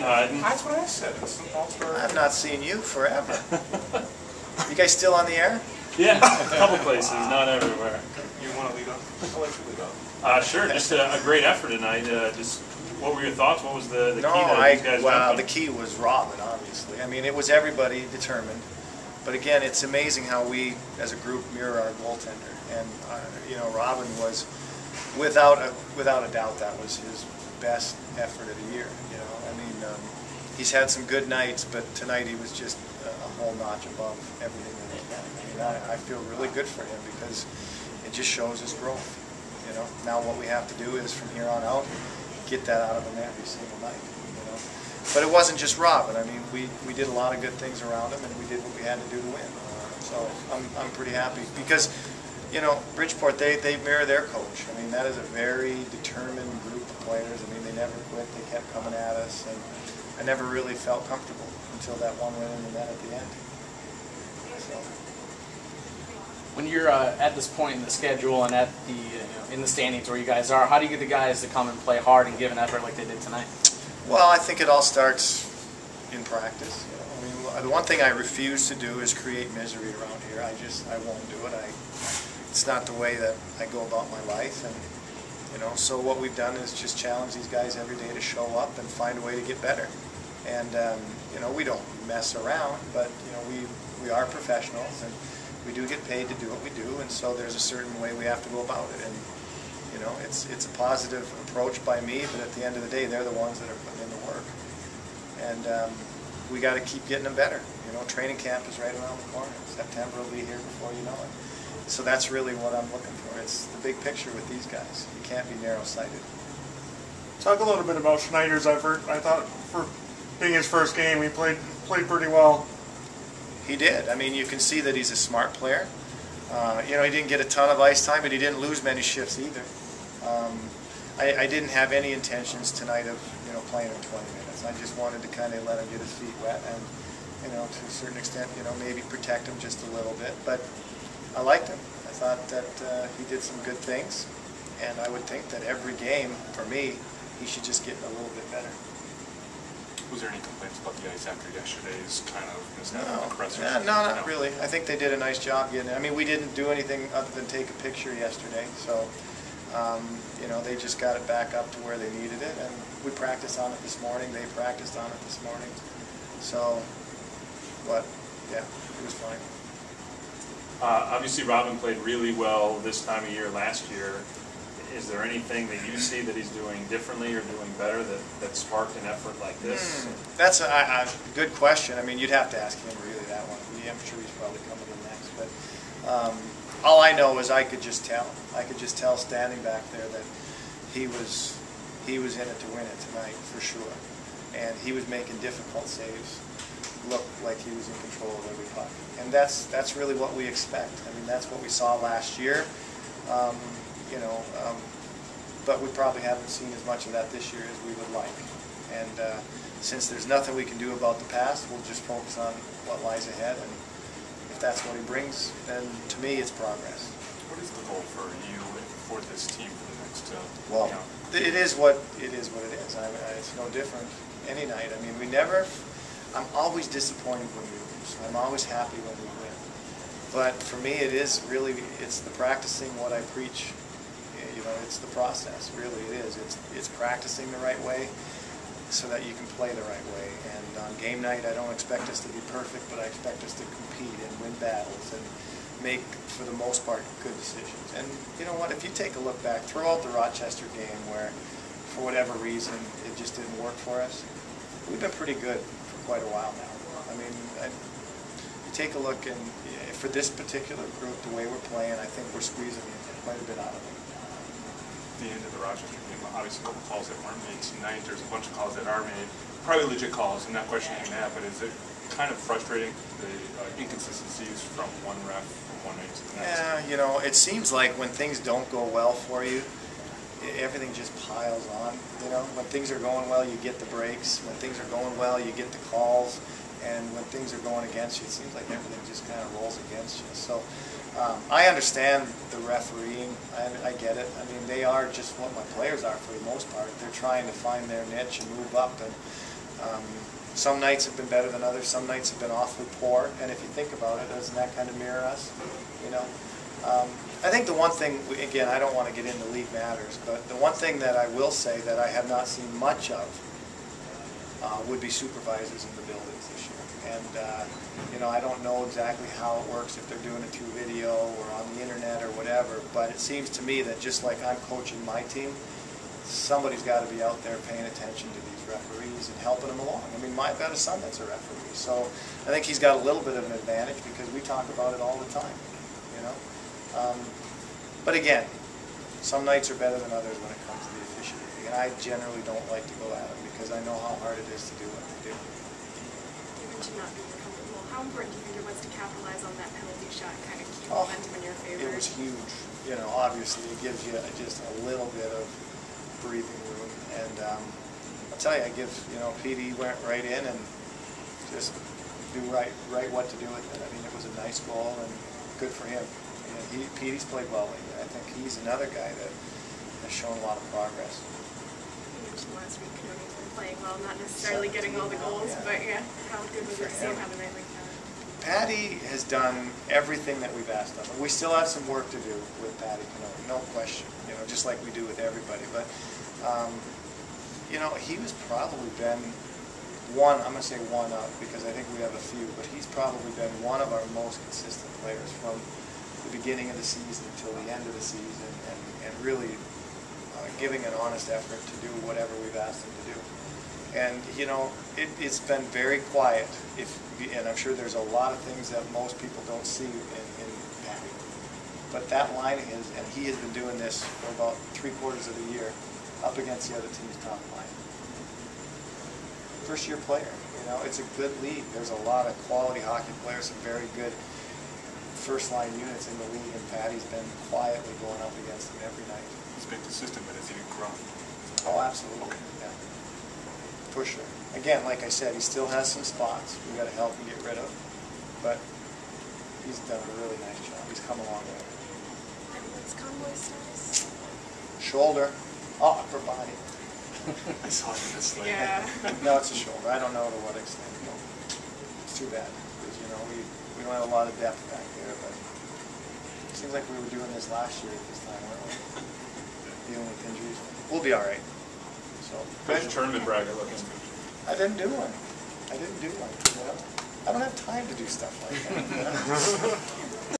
That's what I said. It's an all-star. I've not seen you forever. You guys still on the air? Yeah, a couple places, not everywhere. You want to lead off? I'll let you lead off. Sure, just a great effort tonight. Just what were your thoughts? What was the key that these guys well, the key was Robin, obviously. I mean, it was everybody determined. But again, it's amazing how we, as a group, mirror our goaltender. And you know, Robin was, without a doubt, that was his best effort of the year. You know, I mean, he's had some good nights, but tonight he was just a whole notch above everything that he's done. I mean, I feel really good for him because it just shows his growth. You know, now what we have to do is from here on out, get that out of him every single night. You know, but it wasn't just Robin. I mean, we did a lot of good things around him, and we did what we had to do to win. So I'm pretty happy because, you know, Bridgeport, they mirror their coach. I mean, that is a very determined group of players. I mean, they never quit. They kept coming at us, and I never really felt comfortable until that one win in the net at the end. So. When you're at this point in the schedule and at the in the standings where you guys are, how do you get the guys to come and play hard and give an effort like they did tonight? Well, I think it all starts in practice. You know? I mean, the one thing I refuse to do is create misery around here. I won't do it. It's not the way that I go about my life, and you know. So what we've done is just challenge these guys every day to show up and find a way to get better. And you know, we don't mess around, but you know, we are professionals, and we do get paid to do what we do, and so there's a certain way we have to go about it. And you know, it's a positive approach by me, but at the end of the day, they're the ones that are putting in the work. And we got to keep getting them better. You know, training camp is right around the corner. September will be here before you know it. So that's really what I'm looking for. It's the big picture with these guys. You can't be narrow-sighted. Talk a little bit about Schneider's effort. I thought for being his first game, he played pretty well. He did. I mean, you can see that he's a smart player. You know, he didn't get a ton of ice time, but he didn't lose many shifts either. I didn't have any intentions tonight of, you know, playing him 20 minutes. I just wanted to kind of let him get his feet wet and, you know, to a certain extent, you know, maybe protect him just a little bit. But I liked him. I thought that he did some good things, and I would think that every game, for me, he should just get a little bit better. Was there any complaints about the ice after yesterday's kind of compressors? No, not really. I think they did a nice job getting it. I mean, we didn't do anything other than take a picture yesterday, so you know, they just got it back up to where they needed it, and we practiced on it this morning. They practiced on it this morning, so yeah, it was fine. Obviously, Robin played really well this time of year last year. Is there anything that you see that he's doing differently or doing better that sparked an effort like this? That's a good question. I mean, you'd have to ask him really that one. I'm sure he's probably coming in next. But all I know is I could just tell. I could just tell standing back there that he was in it to win it tonight for sure. And he was making difficult saves look like he was in control of every puck. And that's really what we expect. I mean, that's what we saw last year. You know, but we probably haven't seen as much of that this year as we would like. And since there's nothing we can do about the past, we'll just focus on what lies ahead. And if that's what he brings, then to me it's progress. What is the goal for you for this team for the next? Well, it is what it is. It's no different any night. I mean, I'm always disappointed when we lose. I'm always happy when we win. But for me, it's the practicing what I preach. You know, it's the process. Really, it is. It's practicing the right way so that you can play the right way. And on game night, I don't expect us to be perfect, but I expect us to compete and win battles and make, for the most part, good decisions. And you know what? If you take a look back, throw out the Rochester game where, for whatever reason, it just didn't work for us. We've been pretty good for quite a while now. I mean, you take a look, and for this particular group, the way we're playing, I think we're squeezing quite a bit out of them. The end of the Rochester game, obviously a couple calls that weren't made tonight. There's a bunch of calls that are made, probably legit calls. I'm not questioning that, but is it kind of frustrating, the inconsistencies from one ref from one night to the next? Yeah, you know, it seems like when things don't go well for you, everything just piles on. You know, when things are going well, you get the breaks. When things are going well, you get the calls. And when things are going against you, it seems like everything just kind of rolls against you. So I understand the refereeing. I get it. I mean, they are just what my players are for the most part. They're trying to find their niche and move up. And Some nights have been better than others. Some nights have been awfully poor. And if you think about it, doesn't that kind of mirror us? You know, I think the one thing, again, I don't want to get into league matters, but the one thing that I will say that I have not seen much of would be supervisors in the buildings this year. And you know, I don't know exactly how it works, if they're doing it through video or on the internet or whatever, but it seems to me that just like I'm coaching my team, somebody's got to be out there paying attention to these referees and helping them along. I mean, I've got a son that's a referee, so I think he's got a little bit of an advantage because we talk about it all the time, you know. But again, some nights are better than others when it comes to the officiating, and I generally don't like to go at them because I know how hard it is to do what they do. You mentioned not being comfortable. How important do you think it was to capitalize on that penalty shot and kind of keep momentum in your favor? It was huge. You know, obviously it gives you just a little bit of breathing room, and I'll tell you, I give, you know, Petey went right in and just do right what to do with it. I mean, it was a nice goal and good for him. And Petey's played well lately. I think he's another guy that has shown a lot of progress. You mentioned last week Cody's been playing well, not necessarily getting all the goals, but yeah, how good was it to see him have a night like that? Patty has done everything that we've asked of him. We still have some work to do with Patty Canoli, no question, you know, just like we do with everybody. But, you know, he was probably been one, I'm going to say one up because I think we have a few, but he's probably been one of our most consistent players from the beginning of the season until the end of the season, and really giving an honest effort to do whatever we've asked him to do. And, you know, it's been very quiet, and I'm sure there's a lot of things that most people don't see in Patty. But that line is, and he has been doing this for about 3/4 of the year, up against the other team's top line. First-year player, you know, it's a good league. There's a lot of quality hockey players, some very good first-line units in the league, and Patty's been quietly going up against them every night. He's been consistent, but has he grown? Oh, absolutely, yeah. For sure. Again, like I said, he still has some spots we got to help him get rid of, but he's done a really nice job. He's come a long way. And what's Conway's status? Shoulder, upper body. I saw him in this slide. Yeah. No, it's a shoulder. I don't know to what extent. No. It's too bad because, you know, we don't have a lot of depth back there, but it seems like we were doing this last year at this time, weren't we? Dealing with injuries. We'll be all right. So. How's your tournament bracket looking? I didn't do one. You know? I don't have time to do stuff like that. You know?